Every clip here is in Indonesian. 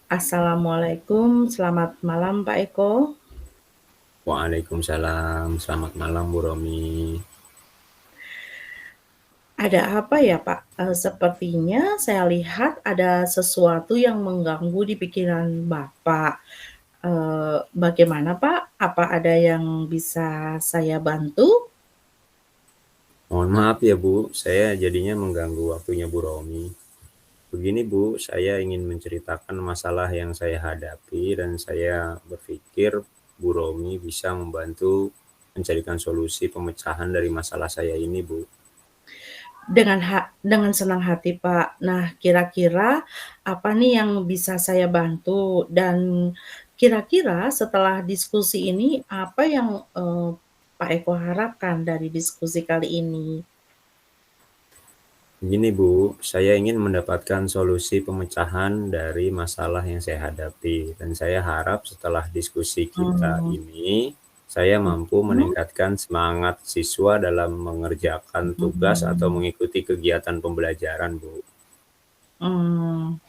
Assalamualaikum, selamat malam Pak Eko. Waalaikumsalam, selamat malam Bu Romi. Ada apa ya Pak? Sepertinya saya lihat ada sesuatu yang mengganggu di pikiran Bapak. Bagaimana Pak? Apa ada yang bisa saya bantu? Mohon maaf ya Bu, saya jadinya mengganggu waktunya Bu Romi. Begini Bu, saya ingin menceritakan masalah yang saya hadapi dan saya berpikir Bu Romi bisa membantu mencarikan solusi pemecahan dari masalah saya ini Bu. Dengan senang hati Pak. Nah, kira-kira apa nih yang bisa saya bantu? Dan kira-kira setelah diskusi ini apa yang, Pak Eko harapkan dari diskusi kali ini? Begini Bu, saya ingin mendapatkan solusi pemecahan dari masalah yang saya hadapi dan saya harap setelah diskusi kita Mmm, ini, saya mampu mhm, meningkatkan semangat siswa dalam mengerjakan tugas atau mhm, mengikuti kegiatan pembelajaran, Bu. mmm.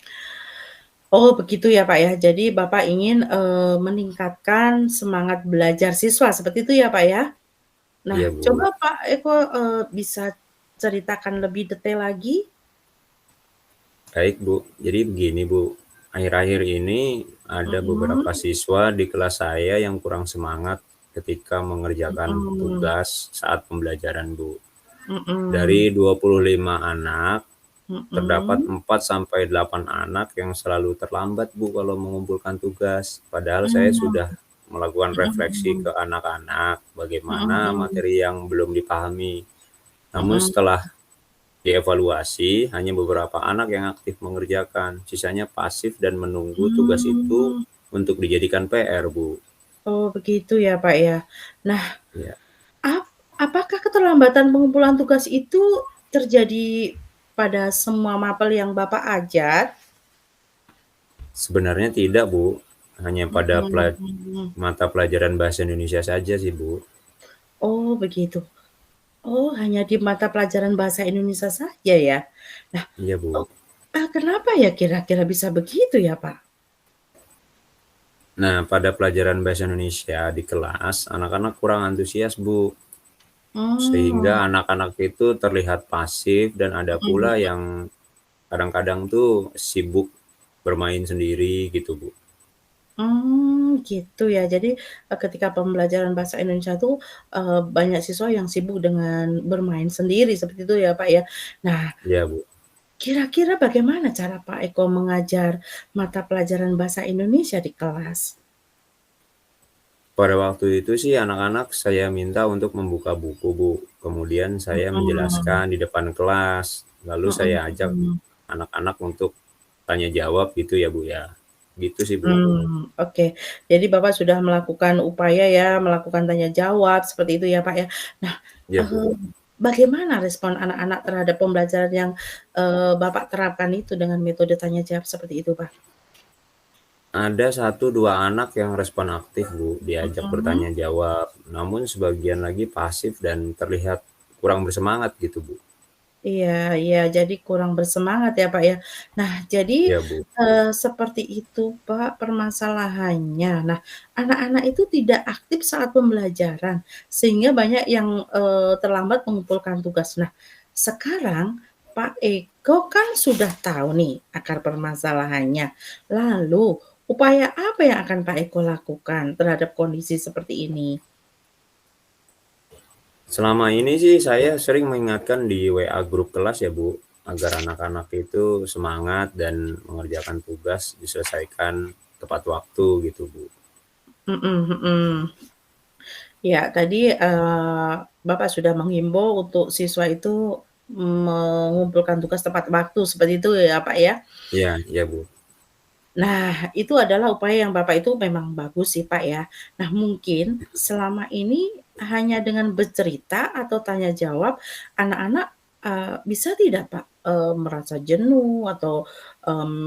Oh begitu ya, Pak, ya. Jadi Bapak ingin, meningkatkan semangat belajar siswa, seperti itu ya, Pak, ya? Nah, Iya, Bu. coba Pak Eko, bisa ceritakan lebih detail lagi? Baik, Bu. Jadi begini, Bu. Akhir-akhir ini ada beberapa Mhm, siswa di kelas saya yang kurang semangat ketika mengerjakan mhm, tugas saat pembelajaran, Bu. Dari mhm, 25 anak, terdapat mhm, 4 sampai 8 anak yang selalu terlambat, Bu, kalau mengumpulkan tugas. Padahal saya mmm, sudah melakukan refleksi mhm, ke anak-anak, bagaimana mhm, materi yang belum dipahami. Namun mhm, setelah dievaluasi, hanya beberapa anak yang aktif mengerjakan, sisanya pasif dan menunggu tugas itu mmm. untuk dijadikan PR, Bu. Oh begitu ya, Pak, ya. Nah, Ya, ap apakah keterlambatan pengumpulan tugas itu terjadi pada semua mapel yang Bapak ajar? sebenarnya tidak, Bu. Hanya pada Mhm. mata pelajaran bahasa Indonesia saja sih, Bu. Oh begitu. Oh hanya di mata pelajaran bahasa Indonesia saja ya? Nah, Iya, oh, Bu. kenapa ya kira-kira bisa begitu ya, Pak? Nah, pada pelajaran bahasa Indonesia di kelas, anak-anak kurang antusias, Bu. Sehingga Mmm, anak-anak itu terlihat pasif dan ada pula mhm. yang kadang-kadang tuh sibuk bermain sendiri gitu, Bu. Gitu ya. Jadi, ketika pembelajaran bahasa Indonesia tuh, banyak siswa yang sibuk dengan bermain sendiri seperti itu ya, Pak, ya. Nah, Iya, Bu. kira-kira bagaimana cara Pak Eko mengajar mata pelajaran bahasa Indonesia di kelas? Pada waktu itu sih anak-anak saya minta untuk membuka buku, Bu. Kemudian saya Mhm, menjelaskan di depan kelas, lalu saya ajak mhm. anak-anak untuk tanya jawab gitu ya, Bu, ya. Gitu sih, Bu. Oke. Jadi Bapak sudah melakukan upaya ya, melakukan tanya jawab seperti itu ya, Pak, ya. Nah, Iya, eee, Bu. bagaimana respon anak-anak terhadap pembelajaran yang, Bapak terapkan itu dengan metode tanya jawab seperti itu, Pak? Ada satu 2 anak yang respon aktif, Bu, diajak Mhm. bertanya jawab, namun sebagian lagi pasif dan terlihat kurang bersemangat gitu, Bu. Iya iya, jadi kurang bersemangat ya, Pak, ya. Nah, jadi, Iya, Bu. seperti itu, Pak, permasalahannya. Nah, anak-anak itu tidak aktif saat pembelajaran, sehingga banyak yang, terlambat mengumpulkan tugas. Nah, sekarang Pak Eko kan sudah tahu nih akar permasalahannya. Lalu, upaya apa yang akan Pak Eko lakukan terhadap kondisi seperti ini? Selama ini sih saya sering mengingatkan di WA grup kelas ya, Bu, agar anak-anak itu semangat dan mengerjakan tugas diselesaikan tepat waktu gitu, Bu. Mhm mhm. Ya, tadi, Bapak sudah menghimbau untuk siswa itu mengumpulkan tugas tepat waktu, seperti itu ya, Pak, ya? Iya iya, Bu. Nah, itu adalah upaya yang Bapak itu memang bagus sih, Pak, ya. Nah, mungkin selama ini hanya dengan bercerita atau tanya jawab, anak-anak, bisa tidak, Pak, merasa jenuh atau,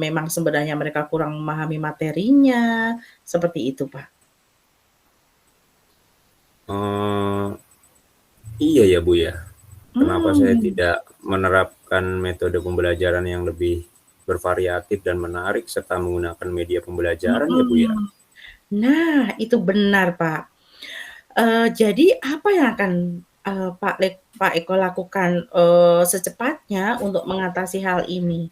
memang sebenarnya mereka kurang memahami materinya, seperti itu, Pak? Eee, iya ya, Bu, ya. Kenapa saya Mmm, tidak menerapkan metode pembelajaran yang lebih bervariatif dan menarik serta menggunakan media pembelajaran ya, Bu, ya? mhm. Nah, itu benar, Pak. Jadi apa yang akan, Pak Eko lakukan, secepatnya untuk mengatasi hal ini?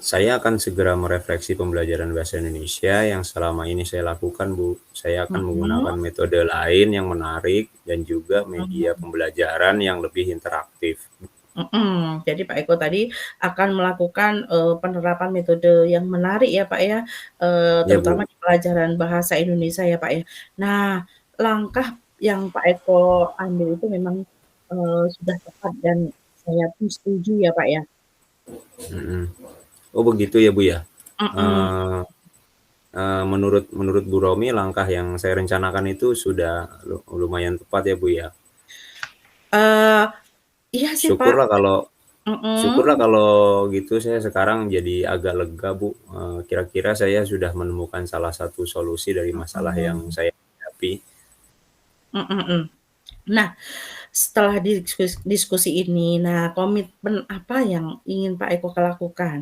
Saya akan segera merefleksi pembelajaran bahasa Indonesia yang selama ini saya lakukan, Bu. Saya akan Mhm, menggunakan metode lain yang menarik dan juga media mhm. pembelajaran yang lebih interaktif. Mhm, jadi Pak Eko tadi akan melakukan, penerapan metode yang menarik ya, Pak, ya, Ya, terutama Bu. di pelajaran bahasa Indonesia ya, Pak, ya. Nah, langkah yang Pak Eko ambil itu memang, sudah tepat dan saya pun setuju ya, Pak, ya. Mhm. Oh, begitu ya, Bu, ya? Mhm, Eee menurut menurut Bu Romi langkah yang saya rencanakan itu sudah lumayan tepat ya, Bu, ya? eee, iya sih, Pak, Syukurlah kalau syukurlah mhm, kalau gitu saya sekarang jadi agak lega, Bu, kira-kira saya sudah menemukan salah satu solusi dari masalah yang mhm, saya hadapi. mhm mhm. Nah, setelah diskusi ini, nah komitmen apa yang ingin Pak Eko lakukan?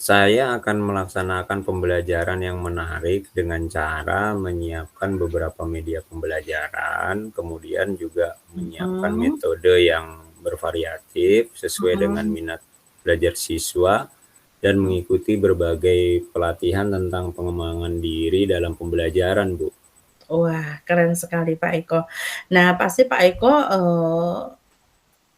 Saya akan melaksanakan pembelajaran yang menarik dengan cara menyiapkan beberapa media pembelajaran, kemudian juga menyiapkan Mhm, metode yang bervariatif sesuai dengan mhm. minat belajar siswa dan mengikuti berbagai pelatihan tentang pengembangan diri dalam pembelajaran, Bu. Wah, keren sekali Pak Eko. Nah, pasti Pak Eko,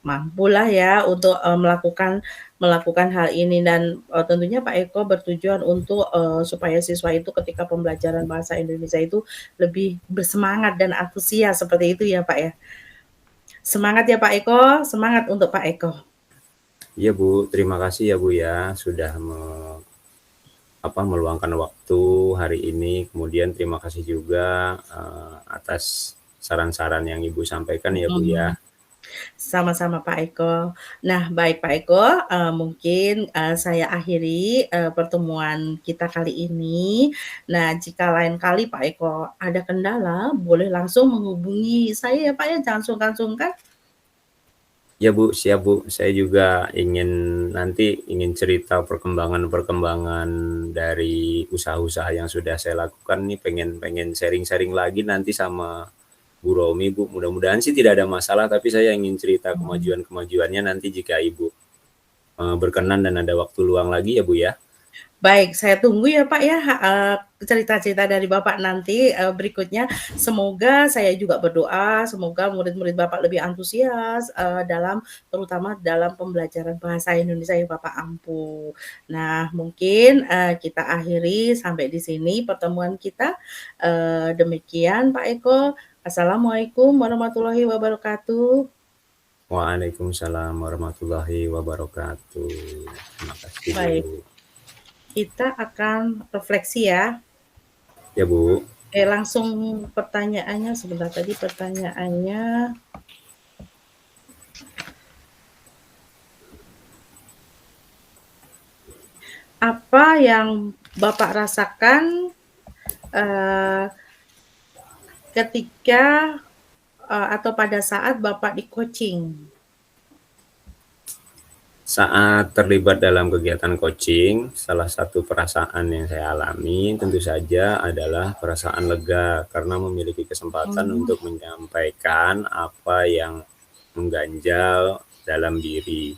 mampulah ya untuk, melakukan melakukan hal ini dan, tentunya Pak Eko bertujuan untuk, supaya siswa itu ketika pembelajaran bahasa Indonesia itu lebih bersemangat dan antusias, seperti itu ya, Pak, ya? Semangat ya Pak Eko, semangat untuk Pak Eko. Iya, Bu, terima kasih ya, Bu, ya, sudah meluangkan waktu hari ini. Kemudian terima kasih juga, atas saran-saran yang Ibu sampaikan ya, Bu, ya. Mhm. Sama-sama Pak Eko. Nah, baik Pak Eko, mungkin, saya akhiri, pertemuan kita kali ini. Nah, jika lain kali Pak Eko ada kendala, boleh langsung menghubungi saya ya Pak ya, jangan sungkan-sungkan. Ya, Bu, siap, Bu. Saya juga ingin cerita perkembangan-perkembangan dari usaha-usaha yang sudah saya lakukan nih, pengen pengen sharing-sharing lagi nanti sama Bu Romi, Bu. Mudah-mudahan sih tidak ada masalah, tapi saya ingin cerita Mhm. kemajuan-kemajuannya nanti jika Ibu, berkenan dan ada waktu luang lagi ya, Bu, ya. Baik, saya tunggu ya Pak ya, cerita-cerita dari Bapak nanti, berikutnya. Semoga saya juga berdoa, semoga murid-murid Bapak lebih antusias, terutama dalam pembelajaran bahasa Indonesia yang Bapak ampu. Nah, mungkin, kita akhiri sampai di sini pertemuan kita. Demikian Pak Eko. Assalamualaikum warahmatullahi wabarakatuh. Waalaikumsalam warahmatullahi wabarakatuh. Terima kasih, Bu. Baik, kita akan refleksi ya. Ya, Bu. Langsung pertanyaannya sebentar tadi pertanyaannya, apa yang Bapak rasakan, eee, ketika, atau pada saat Bapak di-coaching? Saat terlibat dalam kegiatan coaching, salah satu perasaan yang saya alami tentu saja adalah perasaan lega karena memiliki kesempatan Mmm, untuk menyampaikan apa yang mengganjal dalam diri.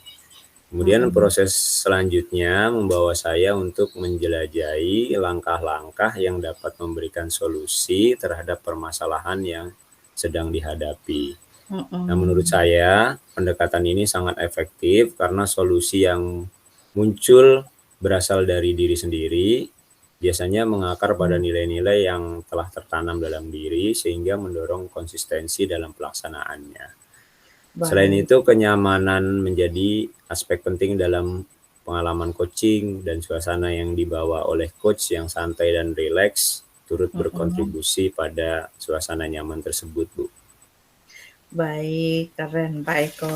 Kemudian mhm, proses selanjutnya membawa saya untuk menjelajahi langkah-langkah yang dapat memberikan solusi terhadap permasalahan yang sedang dihadapi. Nah, menurut mhm, saya pendekatan ini sangat efektif karena solusi yang muncul berasal dari diri sendiri biasanya mengakar pada Mmm. nilai-nilai yang telah tertanam dalam diri sehingga mendorong konsistensi dalam pelaksanaannya. Selain Baik. itu, kenyamanan menjadi aspek penting dalam pengalaman coaching dan suasana yang dibawa oleh coach yang santai dan rileks turut Mhm. berkontribusi pada suasana nyaman tersebut, Bu. Baik, keren Pak Eko.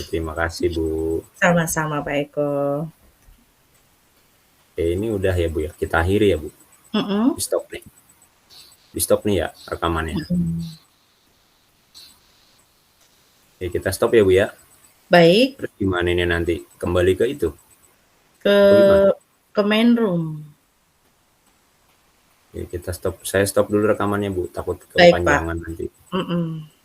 Terima kasih, Bu. Sama-sama Pak Eko. Ini udah ya, Bu, ya? Kita akhiri ya, Bu? Mhm? Di-stop nih? Di-stop nih ya rekamannya? Mhm. Oke, kita stop ya, Bu, ya? Baik. Terus gimana ini nanti? Kembali ke itu? Ke Apa gimana? main room. Oke, kita stop. Saya stop dulu rekamannya, Bu, takut Baik Pak. kepanjangan nanti. Mhm.